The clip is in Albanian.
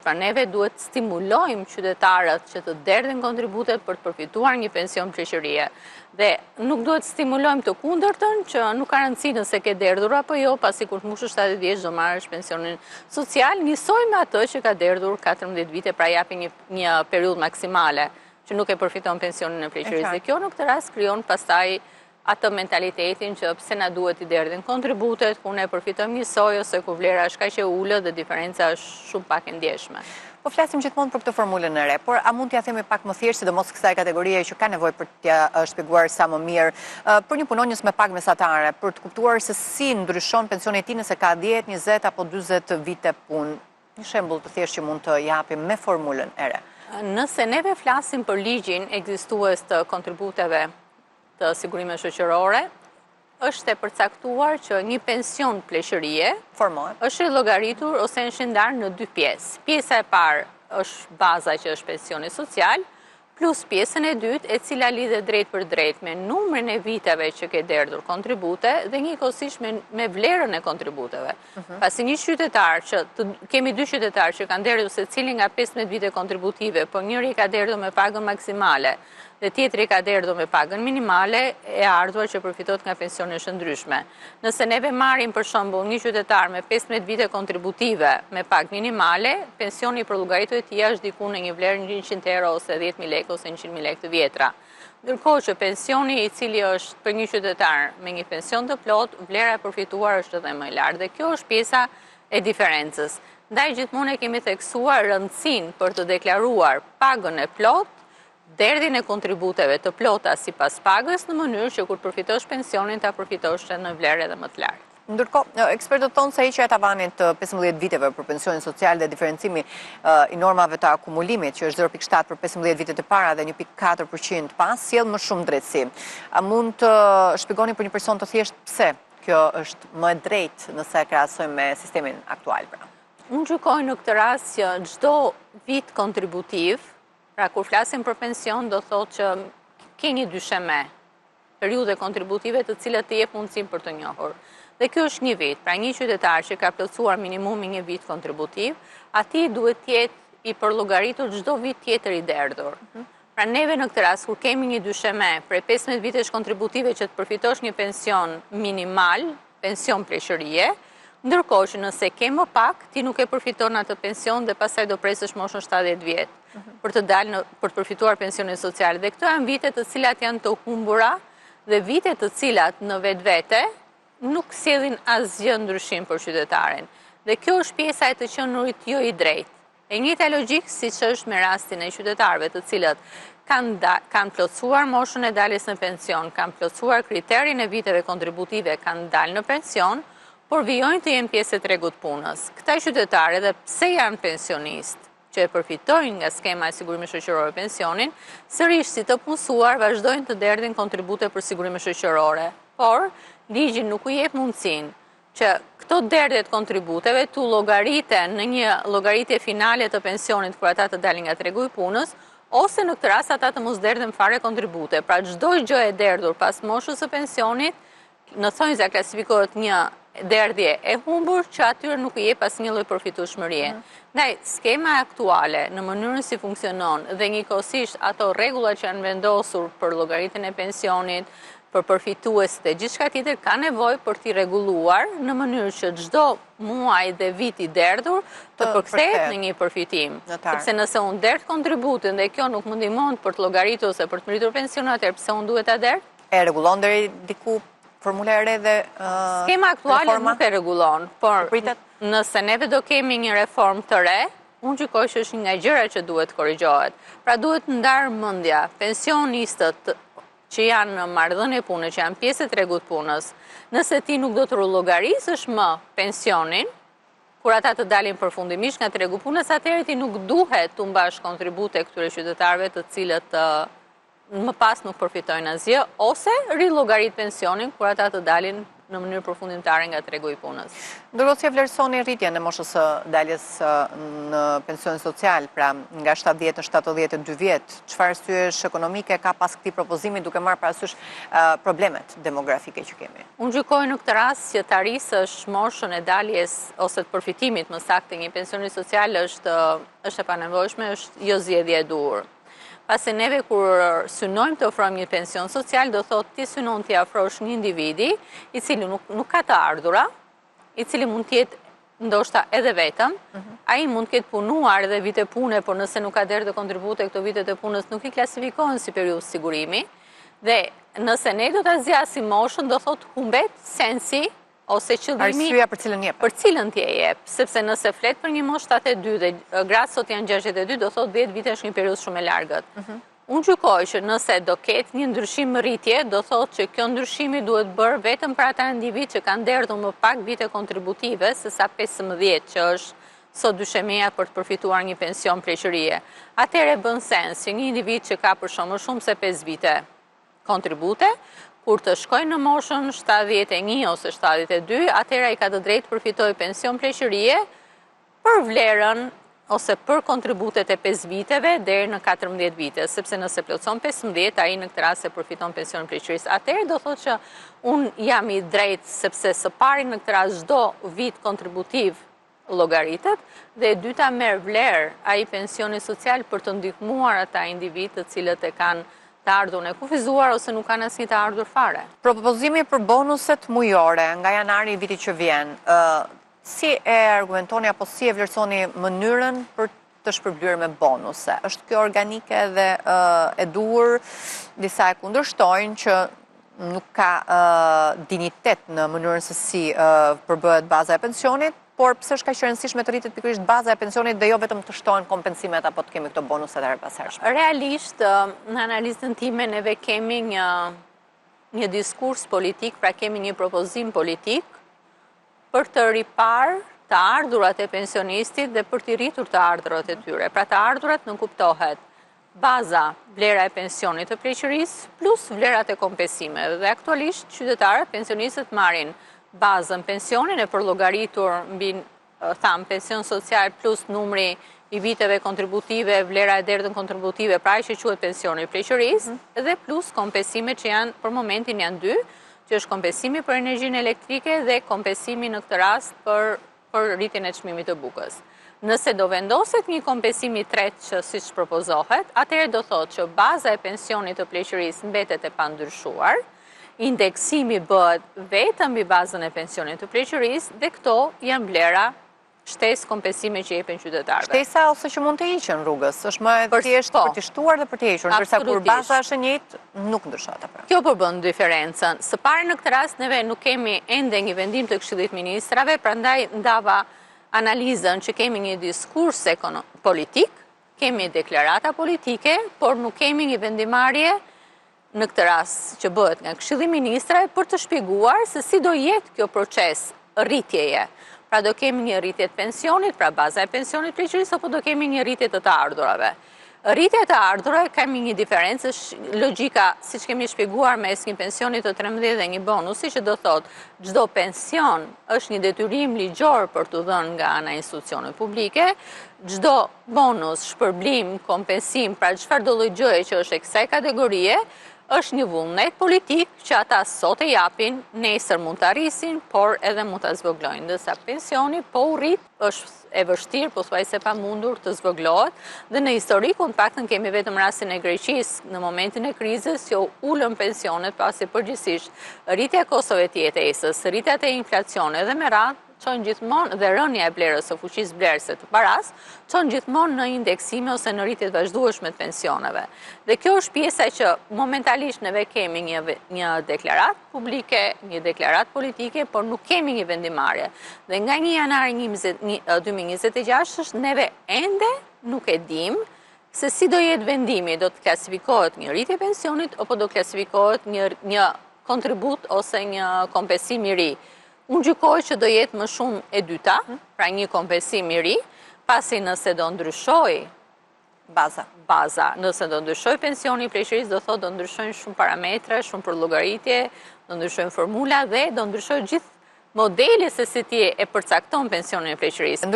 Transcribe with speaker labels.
Speaker 1: Pra neve duhet stimulojmë qytetarët që të derdhin kontributet për të përfituar një pension pleqërie. Dhe nuk duhet stimulojmë të kundërtën që nuk ka rëndësi nëse ke derdhur apo jo, pasi kur të mbushësh 70 vjeç do marrësh pensionin social, njësoj me atë që ka derdhur 14 vite, pra japi një periudhë maksimale që nuk e përfiton pensionin e pleqërisë. Dhe kjo në këtë rast krijon pastaj atë mentalitetin që pse na duhet i derdhin kontributet, ku ne përfitojmë njësoj ose ku vlera është kaq e ulët dhe diferenca është shumë pak e ndjeshme.
Speaker 2: Po flasim gjithmonë për këtë formulën e re, por a mund t'ja themi pak më thjesht, sidomos kësaj kategorie që ka nevojë për t'ja shpjeguar sa më mirë, për një punonjës me pagë mesatare, për të kuptuar se si ndryshon pensioni i tij nëse ka 10, 20 apo 40 vite punë. Një shembull të thjeshtë që mund të japim me formulën e re.
Speaker 1: Nëse neve flasim për ligjin ekzistues të kontributeve të sigurime shoqërore, është e përcaktuar që një pension pleqërie është llogaritur ose është ndarë në 2 pjesë. Pjesa e parë është baza që është pensioni social, plus pjesën e dytë e cila lidhet drejt për drejt me numrin e viteve që ke derdhur kontribute dhe njëkohësisht me vlerën e kontributeve. Pasi një qytetar kemi 2 qytetarë që kanë derdhur secili nga 15 vite kontributive, por njëri ka derdhur me pagën maksimale dhe tjetri ka derdhur me pagën minimale, e ardhur që përfitot nga pensione shëndryshme. Nëse neve marrim për shembull një qytetar me 15 vite kontributive me pagë minimale, pensioni për llogaritur e tij është diku në një vlerë 100 euro ose 10.000 lekë ose 100.000 lekë të vjetra. Ndërkohë që pensioni i cili është për një qytetar me një pension të plot, vlera e përfituar është edhe më e lartë. Dhe kjo është pjesa e diferencës. Ndaj gjithmonë e kemi theksuar rëndësinë për të deklaruar pagën e plot, derdhin e kontributeve të plota sipas pagës në mënyrë që kur përfitosh pensionin ta përfitosh në vlerë edhe më të lartë.
Speaker 2: Ndërkohë, ekspertët tonë se heqja e tavanit të 15 viteve për pensionin social dhe diferencimi i normave të akumulimit, që është 0.7 për 15 vitet e para dhe 1.4% pas, sjell më shumë drejtësi. A mund të shpjegoni për një person të thjesht pse kjo është më e drejtë nëse e krahasojmë me sistemin aktual?
Speaker 1: Unë gjykoj në këtë rast që çdo vit kontributiv, pra kur flasim për pension, do thotë që ke një dysheme, periudhe kontributive të cilat të jep mundësinë për të njohur. Dhe kjo është një vit, pra një qytetar që ka plotësuar minimumi një vit kontributiv, atij duhet të jetë i përllogaritur çdo vit tjetër i derdhur. Pra neve në këtë rast kur kemi një dysheme prej 15 vitesh kontributive që të përfitosh një pension minimal, pension pleqërie, ndërkohë që nëse ke më pak, ti nuk e përfiton atë pension dhe pastaj do presësh moshën 70 vjet për të dalë për të përfituar pensionin social. Dhe këto janë vite të cilat janë të humbura dhe vite të cilat në vetvete nuk sjellin asgjë ndryshim për qytetarin. Dhe kjo është pjesa e të qenurit jo i drejtë. E njëjta logjikë siç është me rastin e qytetarëve të cilët kanë plotësuar moshën e daljes në pension, kanë plotësuar kriterin e viteve kontributive, kanë dalë në pension, por vijojnë të jenë pjesë e tregut punës. Këta qytetarë edhe pse janë pensionistë, që e përfitojnë nga skema e sigurimit shoqërore pensionin, sërish si të punësuar vazhdojnë të derdhin kontribute për sigurime shoqërore. Por, ligji nuk u jep mundësinë që këto derdhjet kontributeve tu llogariten në një llogaritje finale të pensionit kur ata të dalin nga tregu i punës, ose në këtë rast ata të mos derdhen fare kontribute. Pra çdo gjë e derdhur pas moshës së pensionit, në thonjza klasifikohet një derdhje e humbur që atyre nuk i jep asnjë lloj përfitueshmërie. Ndaj, skema aktuale në mënyrën si funksionon dhe njëkohësisht ato rregulla që janë vendosur për llogaritjen e pensionit, për përfituesit e gjithçka tjetër ka nevojë për t'i rregulluar në mënyrë që çdo muaj dhe vit i derdhur të përkthehet në një përfitim. Sepse nëse unë derdh kontributin dhe kjo nuk më ndihmon për të llogaritur ose për të meritur pension, atëherë pse unë duhet ta derdh?
Speaker 2: E rregullon deri diku formula e re dhe
Speaker 1: skema aktuale nuk e rregullon, por nëse neve do kemi një reformë të re, unë gjykoj që është një nga gjërat që duhet korrigjohet. Pra duhet ndarë mendja pensionistët që janë në marrëdhënie pune, që janë pjesë e tregut punës, nëse ti nuk do të llogarisësh më pensionin, kur ata të dalin përfundimisht nga tregu punës, atëherë ti nuk duhet të mbash kontribute këtyre qytetarëve të cilët më pas nuk përfitojnë asgjë, ose rillogarit pensionin kur ata të dalin në mënyrë përfundimtare nga tregu i punës.
Speaker 2: Ndërkohë si e vlerësoni rritjen e moshës së daljes në pension social, pra nga 70 në 72 vjet, çfarë arsyesh ekonomike ka pas këtij propozimi duke marrë parasysh problemet demografike që kemi?
Speaker 1: Unë gjykoj në këtë rast që të arrisësh moshën e daljes ose të përfitimit më saktë një pensioni social është e panevojshme, është jo zgjedhje e duhur. Pasi neve kur synojmë të ofrojmë një pension social, do thotë ti synon t'i afrosh një individi i cili nuk ka të ardhura, i cili mund t'jetë ndoshta edhe vetëm, ai mund t'ketë punuar edhe vite pune, por nëse nuk ka derë të kontribute këto vitet e punës nuk i klasifikohen si periudhë sigurimi, dhe nëse ne do t'a zgjasim moshën, do thotë humbet sensi ose qëllimi
Speaker 2: Arsyeja për cilën jep.
Speaker 1: Për cilën t'je jep, sepse nëse flet për një moshë 72 dhe gratë sot janë 62, do thotë 10 vite është një periudhë shumë e largët. Unë gjykoj që nëse do ketë një ndryshim rritje, do thotë që kjo ndryshimi duhet bërë vetëm për ata individ që kanë derdhur më pak vite kontributive se sa 15 që është sot dyshemia për të përfituar një pension pleqërie. Atëherë bën sens që një individ që ka për shumë se 5 vite kontribute, kur të shkojnë në moshën 71 ose 72, atëherë ai ka të drejtë përfitoj pension pleqërie për vlerën ose për kontributet e 5 viteve deri në 14 vite, sepse nëse plotson 15, ai në këtë rast e përfiton pension pleqërisë. Atëherë do thotë që unë jam i drejtë sepse së pari në këtë rast çdo vit kontributiv llogaritet dhe e dyta merr vlerë ai pensioni social për të ndihmuar ata individ të cilët e kanë të ardhurën e kufizuar ose nuk kanë asnjë të ardhur fare.
Speaker 2: Propozimi për bonuset mujore nga janari i vitit që vjen, si e argumentoni apo si e vlerësoni mënyrën për të shpërblyer me bonuse? Është kjo organike dhe e duhur? Disa e kundërshtojnë që nuk ka dignitet në mënyrën se si përbëhet baza e pensionit, por pse është kaq e rëndësishme të rritet pikërisht baza e pensionit dhe jo vetëm të shtohen kompensimet apo të kemi këto bonuset e herpashershme?
Speaker 1: Realisht, në analizën time neve kemi një diskurs politik, pra kemi një propozim politik për të ripar të ardhurat e pensionistit dhe për të rritur të ardhurat e tyre. Pra të ardhurat në kuptohet baza vlera e pensionit të pleqërisë plus vlerat e kompensimeve. Dhe aktualisht qytetarët pensionistët marrin bazën pensionin e përllogaritur mbi pension social plus numri i viteve kontributive, vlera e derdhën kontributive, pra që quhet pensioni i pleqërisë, dhe plus kompensimet që janë për momentin janë dy, që është kompensimi për energjinë elektrike dhe kompensimi në këtë rast për rritjen e çmimit të bukës. Nëse do vendoset një kompensim i tretë që siç propozohet, atëherë do thotë që baza e pensionit të pleqërisë mbetet e pandryshuar, indeksimi bëhet vetëm mbi bazën e pensionit të pleqërisë dhe këto janë vlera shtesë kompensime që jepen qytetarëve.
Speaker 2: Shtesa ose që mund të hiqen rrugës, është më thjesht për të shtuar dhe për të hequr, ndërsa kur baza është e njëjtë, nuk ndryshon atë.
Speaker 1: Kjo përbën diferencën. Së pari në këtë rast neve nuk kemi ende një vendim të Këshillit Ministrave, prandaj ndava analizën që kemi një diskurs politik, kemi deklarata politike, por nuk kemi një vendimarrje në këtë rast që bëhet nga Këshilli i Ministrave për të shpjeguar se si do jetë kjo proces rritjeje. Pra do kemi një rritje të pensionit, pra baza e pensionit pleqërisë, apo do kemi një rritje të ardhurave. Rritja e të ardhurave kemi një diferencë, logjika, siç kemi shpjeguar mes një pensioni të 13 dhe një bonusi, që do thotë çdo pension është një detyrim ligjor për të dhënë nga ana e institucioneve publike, çdo bonus, shpërblim, kompensim, pra çfarë do lloj gjëje që është e kësaj kategorie, është një vullnet politik që ata sot e japin, nesër mund të arrisin, por edhe mund të zvogëlojnë. Ndërsa pensioni po u rrit, është e vështirë, pothuajse pa mundur të zvogëlohet, dhe në historikun paktën kemi vetëm rastin e Greqisë në momentin e krizës që ulën pensionet pasi përgjithsisht rritja e kostove të jetesës, rritja e inflacionit dhe me radhë çon gjithmonë dhe rënja e vlerës së fuqisë blerëse të paras, çon gjithmonë në indeksime ose në rritje të vazhdueshme të pensioneve. Dhe kjo është pjesa që momentalisht neve kemi një deklaratë publike, një deklaratë politike, por nuk kemi një vendimarrje. Dhe nga 1 janar 2026 neve ende nuk e dim se si do jetë vendimi, do të klasifikohet një rritje pensionit apo do klasifikohet një kontribut ose një kompensim i ri. Unë gjykoj që do jetë më shumë e dyta, pra një kompensim i ri, pasi nëse do ndryshoj
Speaker 2: baza.
Speaker 1: Nëse do ndryshoj pensioni i pleqërisë, do thotë do ndryshojnë shumë parametra, shumë përllogaritje, do ndryshojnë formula dhe do ndryshoj gjithë modeli se si ti e përcakton pensionin e pleqërisë.